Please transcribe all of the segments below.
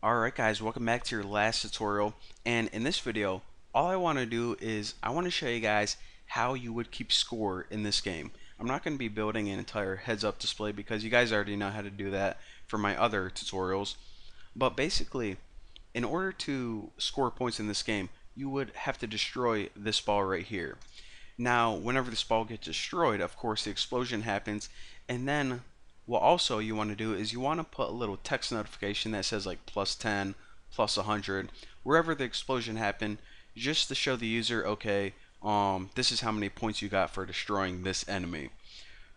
Alright guys, welcome back to your last tutorial, and in this video all I want to do is I want to show you guys how you would keep score in this game. I'm not going to be building an entire heads-up display because you guys already know how to do that for my other tutorials, but basically in order to score points in this game you would have to destroy this ball right here. Now whenever this ball gets destroyed, of course the explosion happens, and then what also you want to do is you want to put a little text notification that says like plus 10, plus 100, wherever the explosion happened, just to show the user, okay, this is how many points you got for destroying this enemy.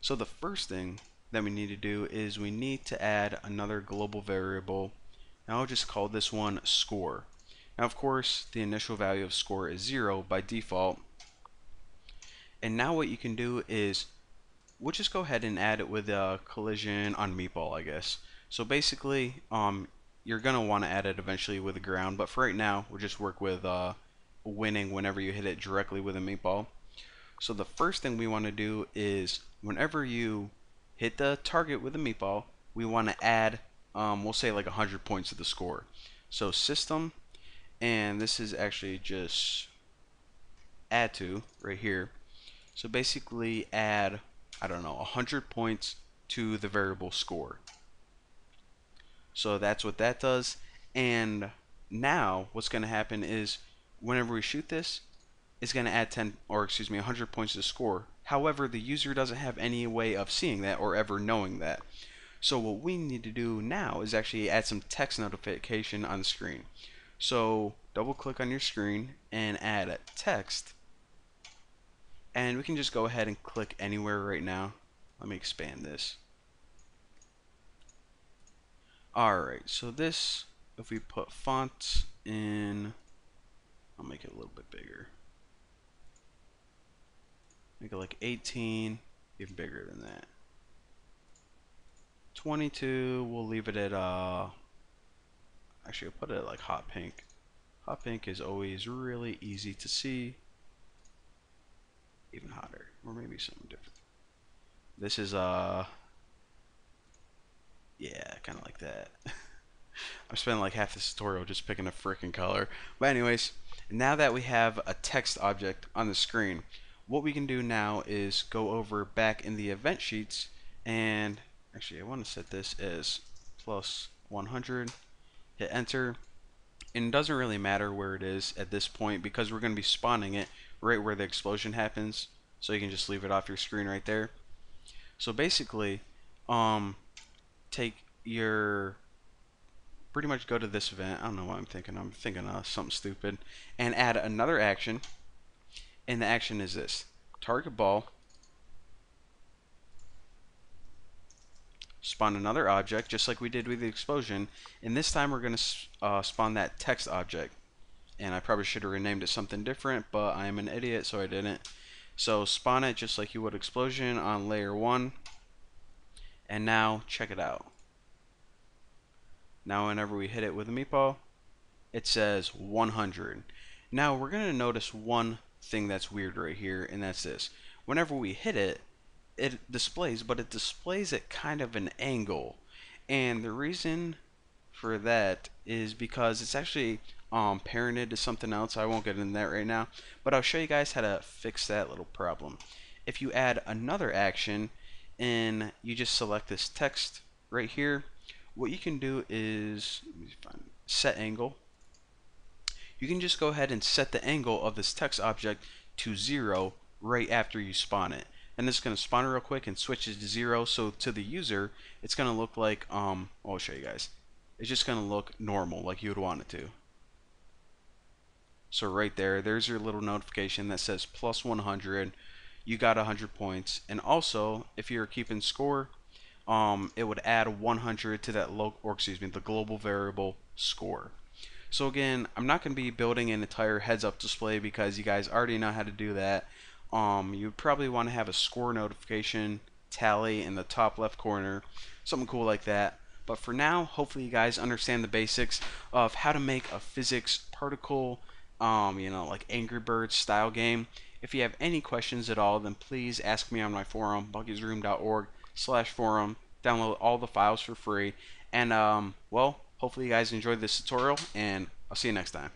So the first thing that we need to do is we need to add another global variable, and I'll just call this one score. Now of course the initial value of score is 0 by default, and now what you can do is we'll just go ahead and add it with a collision on meatball, I guess. So basically, you're gonna want to add it eventually with the ground, but for right now, we'll just work with winning whenever you hit it directly with a meatball. So the first thing we want to do is whenever you hit the target with a meatball, we want to add, we'll say like 100 points to the score. So system, and this is actually just add to right here. So basically add, I don't know, 100 points to the variable score. So that's what that does. And now what's going to happen is whenever we shoot this, it's going to add 10, or excuse me, 100 points to the score. However, the user doesn't have any way of seeing that or ever knowing that. So what we need to do now is actually add some text notification on the screen. So double click on your screen and add a text, and we can just go ahead and click anywhere right now. Let me expand this. Alright, so this, if we put fonts in, I'll make it a little bit bigger. Make it like 18, even bigger than that. 22, we'll leave it at, actually I'll put it at like hot pink. Hot pink is always really easy to see. Even hotter, or maybe something different. This is, yeah, kind of like that. I'm spending like half this tutorial just picking a freaking color. But anyways, now that we have a text object on the screen, what we can do now is go over back in the event sheets, and actually I want to set this as plus 100, hit enter, and it doesn't really matter where it is at this point because we're going to be spawning it right where the explosion happens, so you can just leave it off your screen right there. So basically, take your, pretty much go to this event. I don't know what I'm thinking. I'm thinking of something stupid, and add another action. And the action is this: target ball, spawn another object, just like we did with the explosion. And this time we're going to spawn that text object. And I probably should have renamed it something different, but I am an idiot, so I didn't. So spawn it just like you would explosion on layer 1. And now check it out. Now whenever we hit it with a meatball, it says 100. Now we're going to notice one thing that's weird right here, and that's this. Whenever we hit it, it displays, but it displays at kind of an angle. And the reason for that is because it's actually parented to something else. I won't get into that right now, but I'll show you guys how to fix that little problem. If you add another action and you just select this text right here, what you can do is set angle. You can just go ahead and set the angle of this text object to 0 right after you spawn it. And this is going to spawn real quick and switch it to 0, so to the user it's going to look like, I'll show you guys. It's just going to look normal like you would want it to. So right there, there's your little notification that says plus 100. You got 100 points. And also, if you're keeping score, it would add 100 to that the global variable score. So again, I'm not going to be building an entire heads-up display because you guys already know how to do that. You probably want to have a score notification tally in the top left corner, something cool like that. But for now, hopefully you guys understand the basics of how to make a physics particle, like Angry Birds style game. If you have any questions at all, then please ask me on my forum, buckysroom.org/forum. Download all the files for free. And, well, Hopefully you guys enjoyed this tutorial, and I'll see you next time.